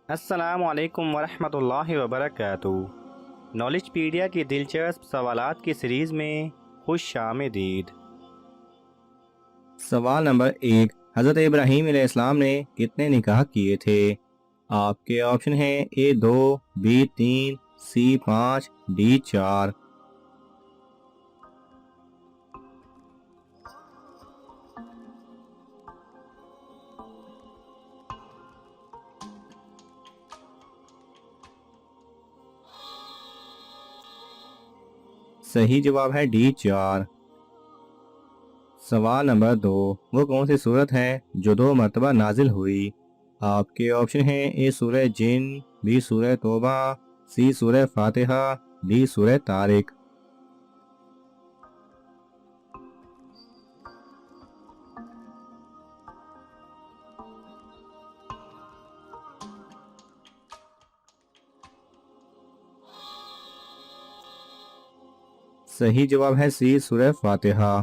السلام علیکم ورحمۃ اللہ وبرکاتہ۔ نالج پیڈیا کی دلچسپ سوالات کی سیریز میں خوش آمدید۔ سوال نمبر 1، حضرت ابراہیم علیہ السلام نے کتنے نکاح کیے تھے؟ آپ کے آپشن ہیں A 2، B 3، C 5، D 4۔ صحیح جواب ہے D 4۔ سوال نمبر 2، وہ کون سی سورت ہے جو 2 مرتبہ نازل ہوئی؟ آپ کے آپشن ہیں A سورہ جن، B سورہ توبہ، C سورہ فاتحہ، D سورہ طارق۔ صحیح جواب ہے C سورہ فاتحہ۔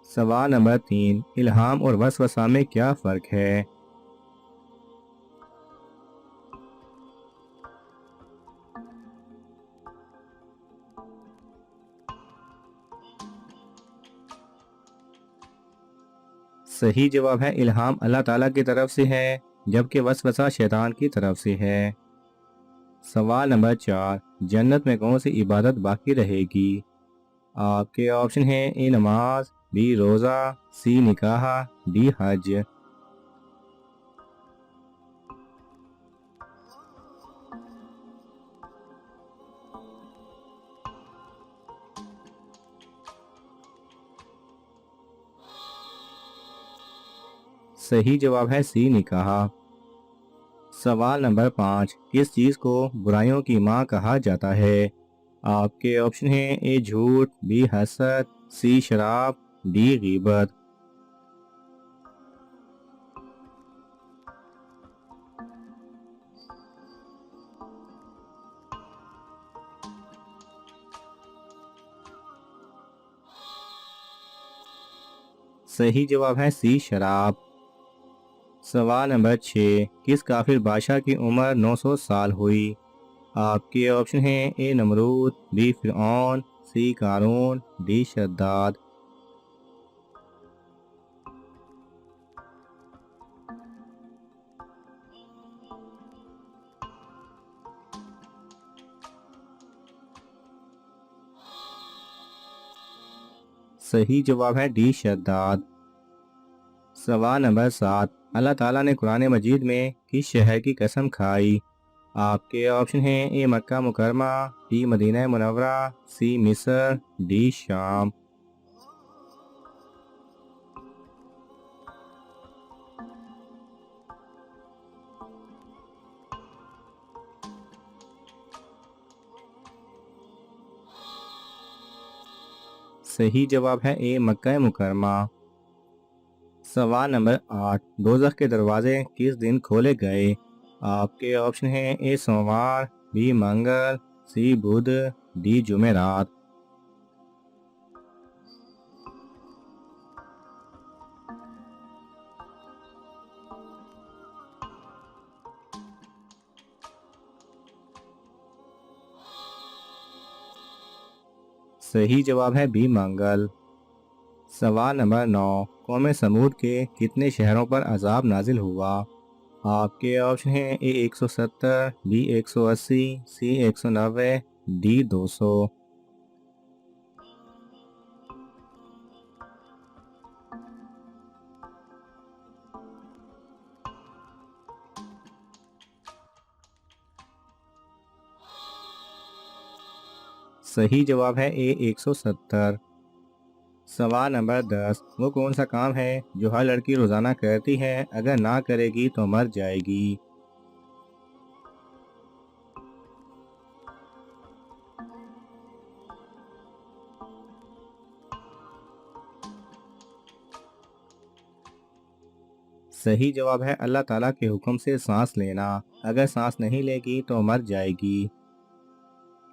سوال نمبر 3، الہام اور وسوسہ میں کیا فرق ہے؟ صحیح جواب ہے الہام اللہ تعالیٰ کی طرف سے ہے، جبکہ وسوسہ شیطان کی طرف سے ہے۔ سوال نمبر 4، جنت میں کون سی عبادت باقی رہے گی؟ آپ کے آپشن ہیں A نماز، B روزہ، C نکاح، D حج۔ صحیح جواب ہے C نکاح۔ سوال نمبر 5، کس چیز کو برائیوں کی ماں کہا جاتا ہے؟ آپ کے آپشن ہیں A جھوٹ، B حسد، C شراب، D غیبت۔ صحیح جواب ہے C شراب۔ سوال نمبر 6، کس کافر بادشاہ کی عمر 900 سال ہوئی؟ آپ کے آپشن ہیں A نمرود، B فرعون، C قارون، D شداد۔ صحیح جواب ہے D شداد۔ سوال نمبر 7، اللہ تعالیٰ نے قرآن مجید میں کس شہر کی قسم کھائی؟ آپ کے آپشن ہیں A مکہ مکرمہ، B مدینہ منورہ، C مصر، D شام۔ صحیح جواب ہے A مکہ مکرمہ۔ سوال نمبر 8، دوزخ کے دروازے کس دن کھولے گئے؟ آپ کے آپشن ہیں A سوموار، B منگل، C بدھ، D جمعرات۔ صحیح جواب ہے B منگل۔ سوال نمبر 9، قوم سمود کے کتنے شہروں پر عذاب نازل ہوا؟ آپ کے آپشن ہیں A 170، B 180، C 190، D 200۔ صحیح جواب ہے A 170۔ سوال نمبر 10، وہ کون سا کام ہے جو ہر لڑکی روزانہ کرتی ہے، اگر نہ کرے گی تو مر جائے گی؟ صحیح جواب ہے اللہ تعالیٰ کے حکم سے سانس لینا، اگر سانس نہیں لے گی تو مر جائے گی۔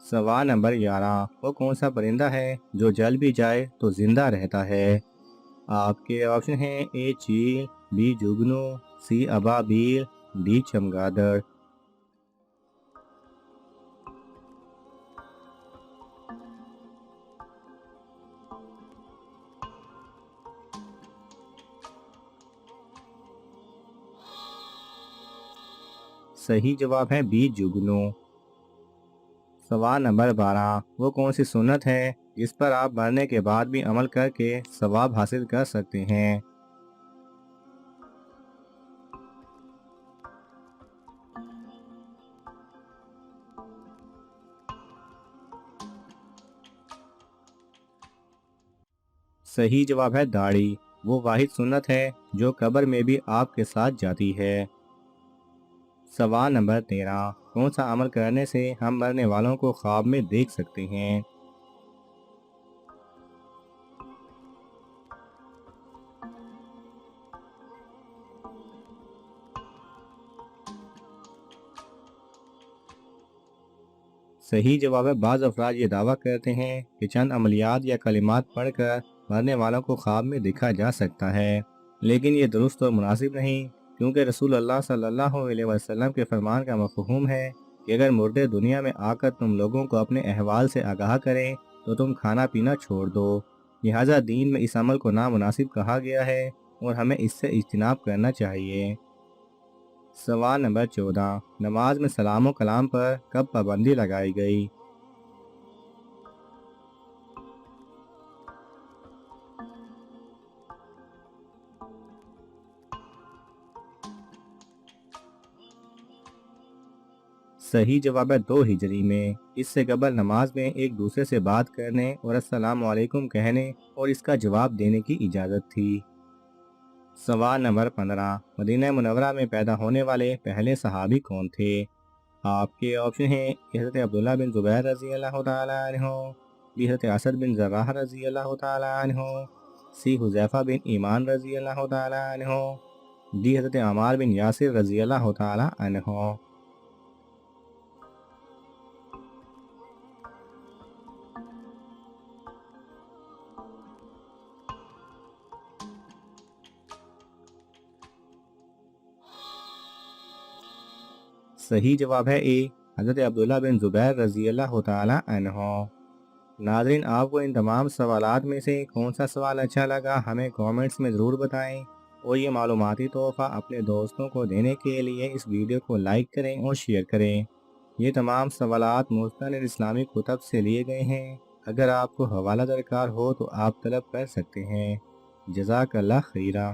سوال نمبر 11، وہ کون سا پرندہ ہے جو جل بھی جائے تو زندہ رہتا ہے؟ آپ کے آپشن ہیں A چیل، B جگنو، C ابابیل، डी चमगादड़। सही जवाब है बी जुगनू। सवाल नंबर 12, वो कौन सी सुन्नत है जिस पर आप मरने के बाद भी अमल करके सवाब हासिल कर सकते हैं? सही जवाब है दाढ़ी। वो वाहिद सुन्नत है जो कब्र में भी आपके साथ जाती है। सवाल नंबर 13, कौन सा अमल करने से हम मरने वालों को ख्वाब में देख सकते हैं? सही जवाब है बाज़ अफराद ये दावा करते हैं कि चंद अमलियात या कलिमात पढ़कर मरने वालों को ख्वाब में देखा जा सकता है, लेकिन ये दुरुस्त और मुनासिब नहीं, क्योंकि रसूल अल्लाह सल्लल्लाहु अलैहि वसल्लम के फरमान का मफ़हूम है कि अगर मुर्दे दुनिया में आकर तुम लोगों को अपने अहवाल से आगाह करें तो तुम खाना पीना छोड़ दो। लिहाजा दीन में इस अमल को नामुनासिब कहा गया है और हमें इससे इज्तिनाब करना चाहिए। सवाल नंबर 14, नमाज में सलाम व कलाम पर कब पाबंदी लगाई गई? सही जवाब है 2 हिजरी में। इससे कबल नमाज में एक दूसरे से बात करने और अस्सलामु अलैकुम कहने और इसका जवाब देने की इजाज़त थी। सवाल नंबर 15, मदीना मुनव्वरा में पैदा होने वाले पहले सहाबी कौन थे? आपके ऑप्शन हैं हज़रत अब्दुल्ला बिन ज़ुबैर रज़ी अल्लाह तआला अन्हु, बी हज़रत असद बिन ज़र्राह रज़ी अल्लाह तआला अन्हु, सी हुज़ैफा बिन ईमान रज़ी अल्लाह तआला अन्हु, डी हज़रत अम्मार बिन यासिर रज़ी अल्लाह तआला अन्हु। सही जवाब है ए, हज़रत अब्दुल्ला बिन ज़ुबैर रज़ी अल्लाह तआला अन्हु। नाज़रीन, आपको इन तमाम सवालात में से कौन सा सवाल अच्छा लगा हमें कमेंट्स में ज़रूर बताएं, और ये मालूमाती तोहफ़ा अपने दोस्तों को देने के लिए इस वीडियो को लाइक करें और शेयर करें। ये तमाम सवालात मुस्तनिद इस्लामी कुतब से लिए गए हैं। अगर आपको हवाला दरकार हो तो आप तलब कर सकते हैं। जज़ाकल्लाह खैरा।